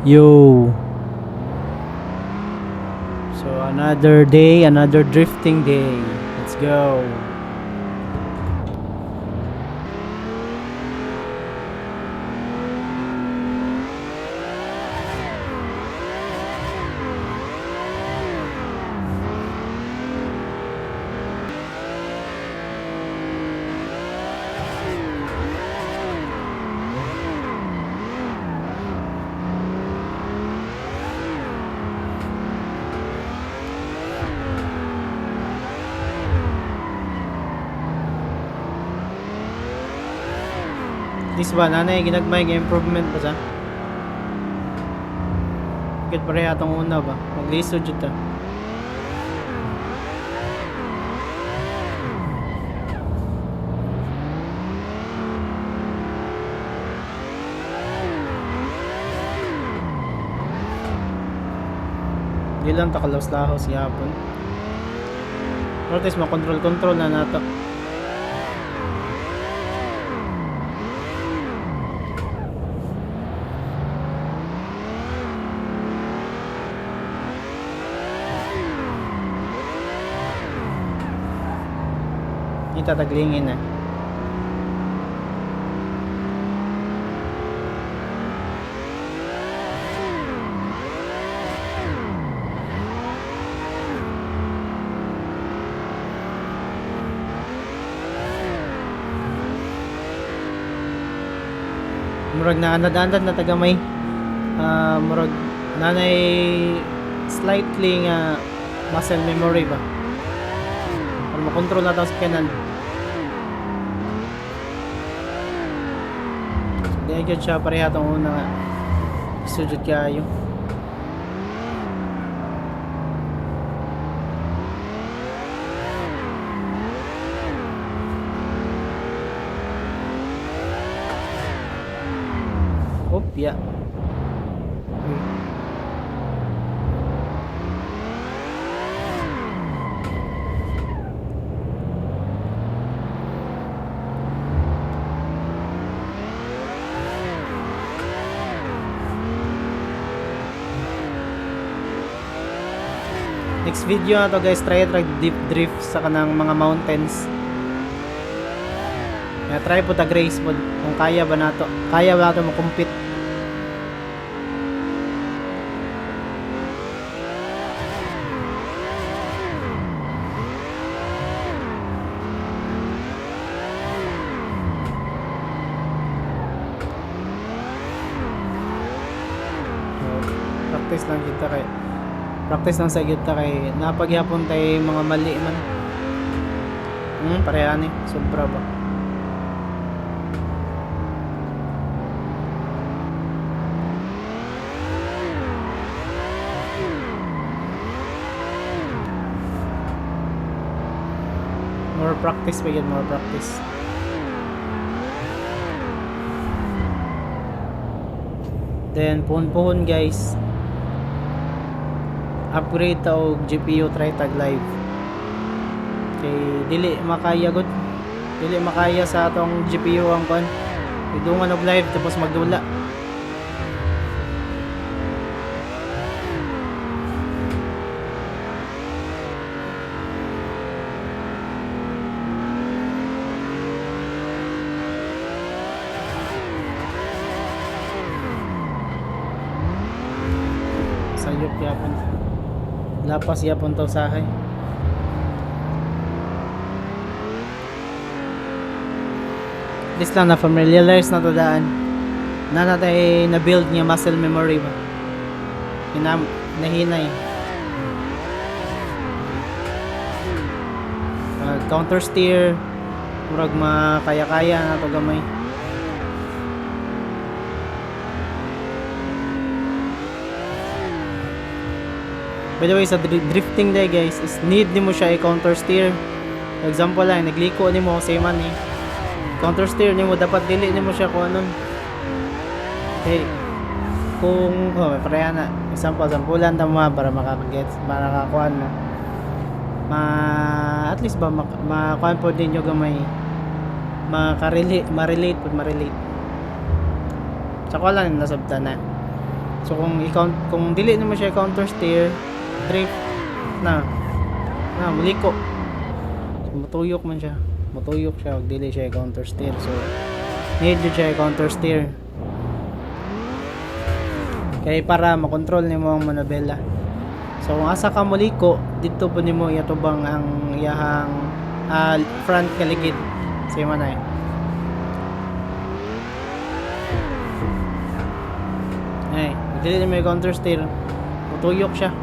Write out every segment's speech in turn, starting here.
Yo. So another day, another drifting day. Let's go. This ba nanay ginagmay nga improvement ba sa? Bakit pareha tong una ba? Magliso jud ta. Di lang takalaos-lahos yapon. Protest makontrol na nato. Itataglingin na. Murag na anad-anad na tagamay. Murag nanay slightly nga muscle memory ba. Para makontrol na sa kanan. So, di agad siya pareha tong una nga. Sujud kayo. Yeah. Next video na to guys, try deep drift sa kanang mga mountains. Try po tag race po kung kaya ba nato. Kaya ba nato mo-compete? Practice lang sa kita kay napagyapon tay mga mali man. Pareha ni sobra ba. More practice pa yun, more practice. Then puhon guys, upgrade ta og GPU try tag live kay dili makaya sa atong GPU ang kon idungan og live tapos magdula. Sayop yapon lapas yapon to sahay. This lang na familiarize na to daan na natay na build niya muscle memory ba nahinay. Counter steer murag makaya-kaya na to gamay. By the way, sa drifting day guys, is need nimo siya i-counter steer. For example lang, nagliko nimo same man eh. Counter steer nimo dapat dili nimo siya kung anon. Okay. Kung pareha na. Example, sampulan ta mo para makaka-gets, para makakuan mo. At least ba makuan po ninyo gamay. Ma-relate. Sa ko lang nasabtan na. So kung dili nimo siya counter steer, drift na muliko. So, matuyok man siya. Matuyok siya ug dili siya counter steer. So need jud siya counter steer. Kay para makontrol nimo ang manobela. So kung asa ka muliko, dito po nimo iatubang ang iyahang front kaligid. Say man ay. Ay, dili nimo counter steer. Matuyok siya.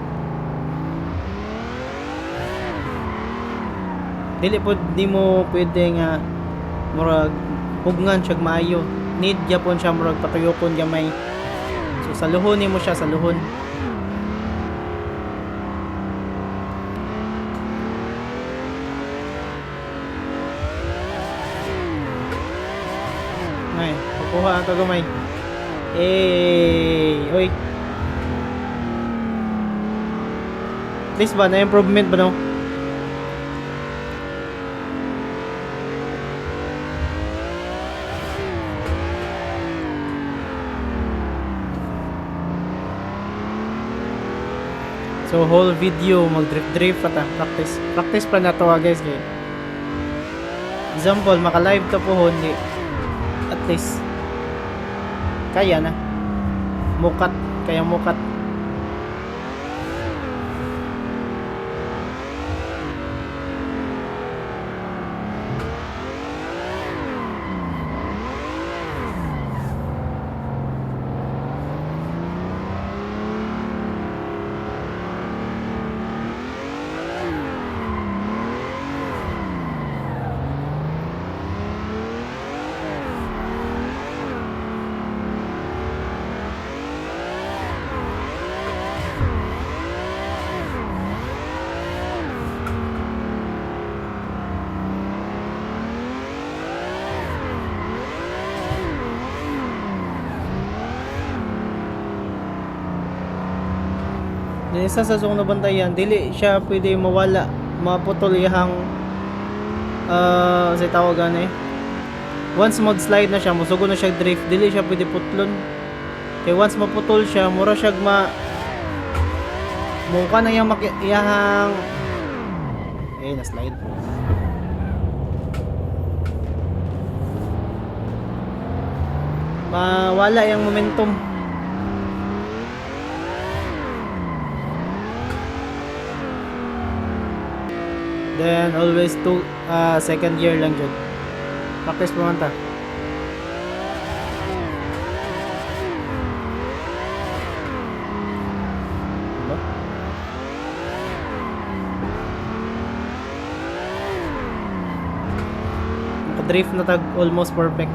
Dili po di mo pwede nga murag pugngan siya maayo. Need gyapon siya murag patuyokon gamay. So saluhon nimo siya, saluhon. Ay, kukuha ang kagamay. Oy. At least ba na improvement ba no? So whole video mag-drift pa ta, practice pa na to guys kay. Example maka-live to po hindi. At least kaya na. Mukat, kaya mukat. Isa sa zone na bantayan, dili siya pwede mawala, maputol iyang sa tawagan eh. Once mag-slide na siya, musugo na siya drift, dili siya pwede putlon. Kaya once maputol siya, mura siya mukha na yung iyang na-slide. Mawala yung momentum. Then always second gear lang jud. Practice pa man ta. Drift na tag almost perfect.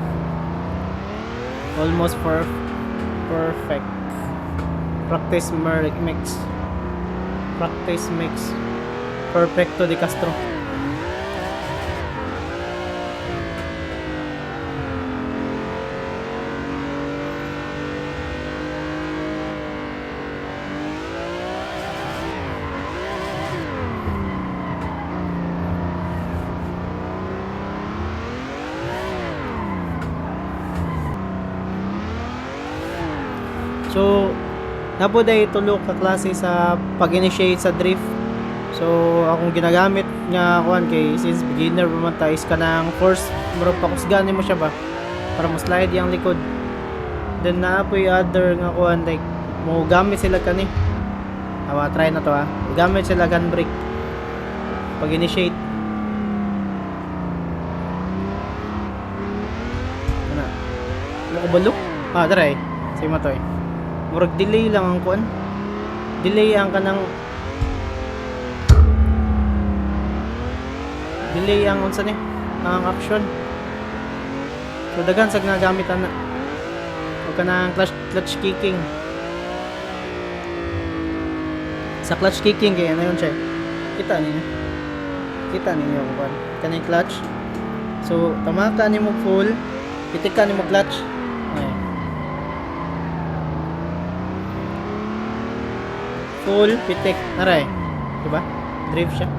Almost perfect. Practice mix. Practice mix. Perfecto de Castro. So, napoday tulo ka klase sa pag-initiate sa drift. So, akong ginagamit nga kuan kay since beginner pa man ta is kanang force murag pakusganin mo siya ba para mo slide yang likod. Then naapoy other nga kuan like mo gamit sila kani. Try na to gamit sila handbrake pag-initiate. Ano? Mo balok? Dara say mo to murag delay lang ang kuan. Delay ang kanang delay ang unsa ni ang action. So daghan sag nagamit ana o kanang clutch kicking. Sa clutch kicking kay ano yun siya, kita ninyo kung kanang clutch. So tamaka nimo full, pitik ka nimo clutch. Full pitik naray, di ba? Drift siya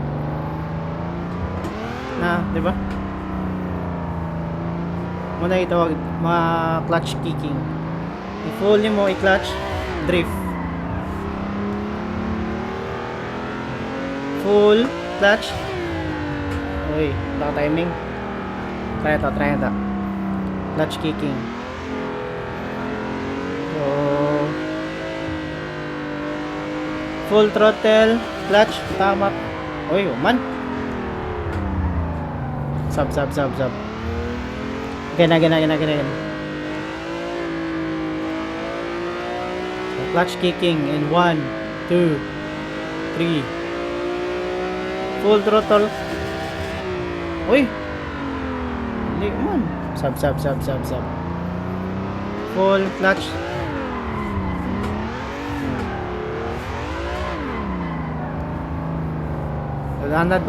na, di ba? Muna itawag mga clutch kicking. I-full nyo mo i-clutch, drift. Full clutch. Uy, naka-timing. Try ito. Clutch kicking. So, full throttle, clutch, tama. Uy, man. Sub. Gana. So, clutch kicking in 1, 2, 3. Full throttle. Uy. Hindi man. Sub. Full clutch. Nadanad.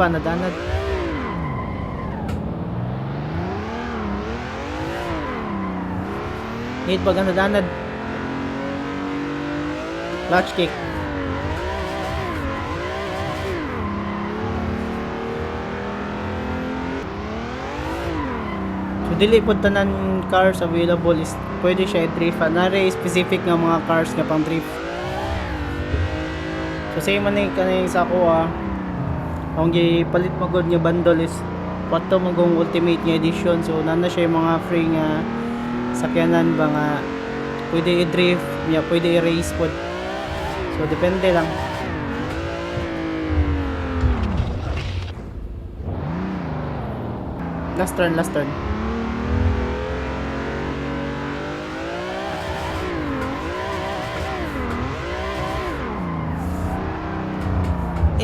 Need pag nadanad. Clutch kick. So dili po tanan cars available is pwede siya i-drift. Nare specific nga mga cars nga pang drift. So say man ni kaning sa ako ang gipalit mo gud nga bundle is pato magong ultimate nga edition. So nana siya yung mga free nga sakyanan ba nga pwede i-drift, pwede i-race po. So depende lang. Last turn.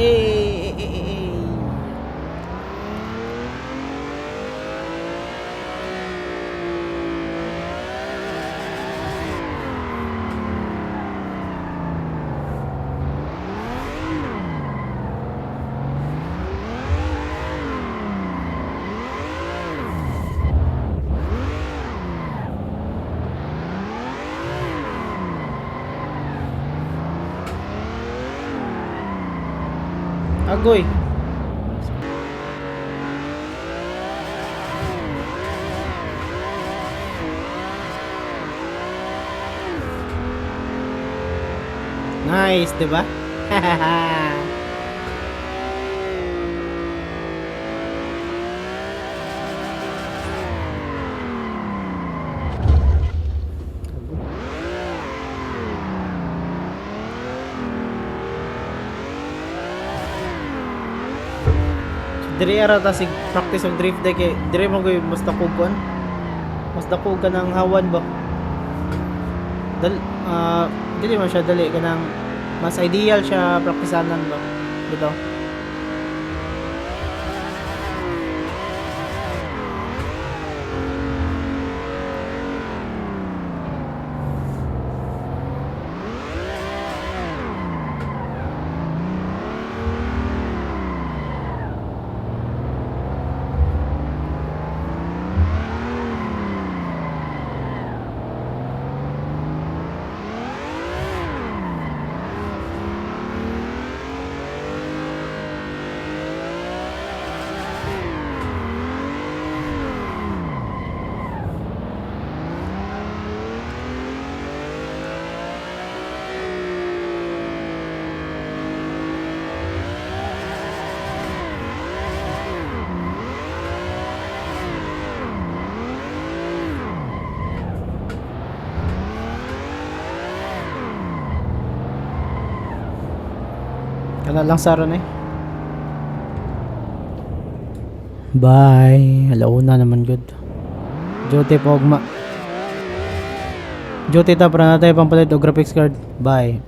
Eh. Agoy. Nice, diba? Diri ara ta sig practice og drift day kay diri mo gyud mas dakugon. Mas dakugan ang hawan ba. Dili man siya dali kanang mas ideal siya praktisanan ba. Dito. Kana lang saron eh. Bye. Alauna naman good. Jote pogma. Jote ta para na tayo pampalit og graphics card. Bye.